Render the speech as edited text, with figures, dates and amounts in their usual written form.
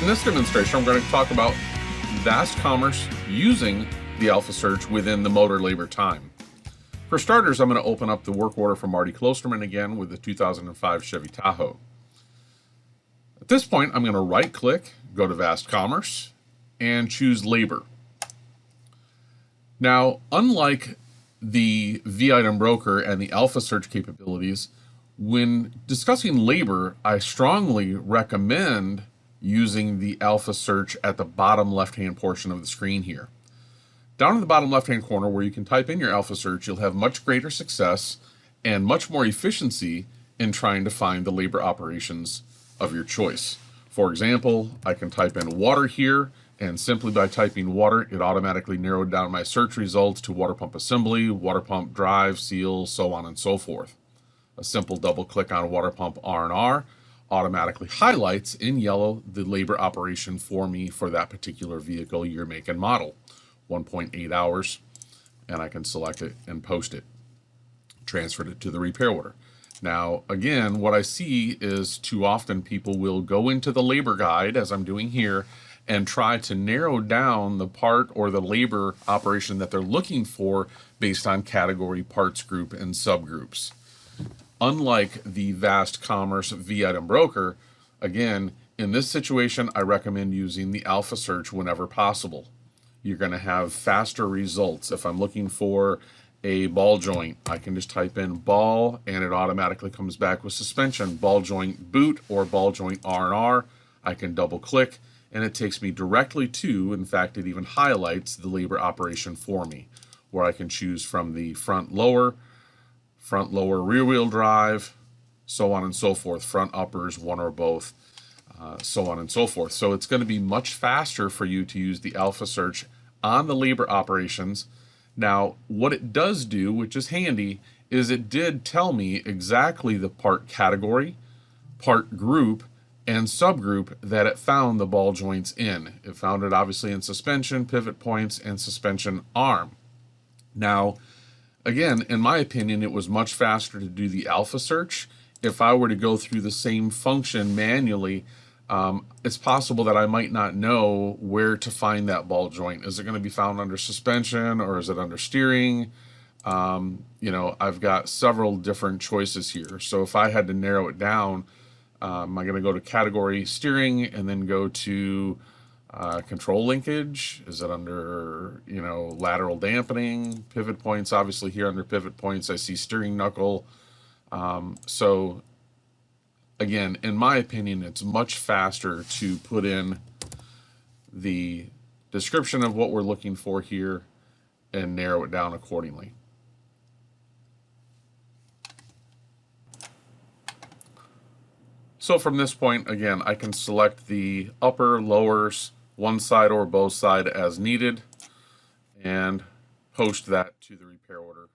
In this demonstration, I'm going to talk about vast commerce using the Alpha Search within the motor labor time. For starters, I'm going to open up the work order from Marty Klosterman again with the 2005 Chevy Tahoe. At this point, I'm going to right-click, go to Vast Commerce, and choose Labor. Now, unlike the V-Item Broker and the Alpha Search capabilities, when discussing labor, I strongly recommend using the Alpha Search at the bottom left-hand portion of the screen here. Down in the bottom left-hand corner where you can type in your Alpha Search, you'll have much greater success and much more efficiency in trying to find the labor operations of your choice. For example, I can type in water here, and simply by typing water, it automatically narrowed down my search results to water pump assembly, water pump drive, seal, so on and so forth. A simple double click on water pump R&R automatically highlights in yellow the labor operation for me for that particular vehicle, year, make, and model. 1.8 hours, and I can select it and post it. Transferred it to the repair order. Now, again, what I see is too often people will go into the labor guide, as I'm doing here, and try to narrow down the part or the labor operation that they're looking for based on category, parts group, and subgroups. Unlike the Vast Commerce V-Item Broker, again, in this situation, I recommend using the Alpha Search whenever possible. You're going to have faster results. If I'm looking for a ball joint, I can just type in ball and it automatically comes back with suspension, ball joint boot or ball joint R&R. I can double click and it takes me directly to, in fact, it even highlights the labor operation for me, where I can choose from the front lower, rear wheel drive, so on and so forth, front uppers, one or both, so on and so forth. So it's going to be much faster for you to use the Alpha Search on the labor operations. Now, what it does do, which is handy, is it did tell me exactly the part category, part group, and subgroup that it found the ball joints in. It found it obviously in suspension, pivot points, and suspension arm. Now, again, in my opinion, it was much faster to do the Alpha Search. If I were to go through the same function manually, it's possible that I might not know where to find that ball joint. Is it going to be found under suspension or is it under steering? I've got several different choices here. So if I had to narrow it down, I'm going to go to category steering and then go to control linkage. Is it under, lateral dampening? Pivot points, obviously here under pivot points, I see steering knuckle. So again, in my opinion, it's much faster to put in the description of what we're looking for here and narrow it down accordingly. So from this point, again, I can select the upper, lowers, one side or both side as needed, and post that to the repair order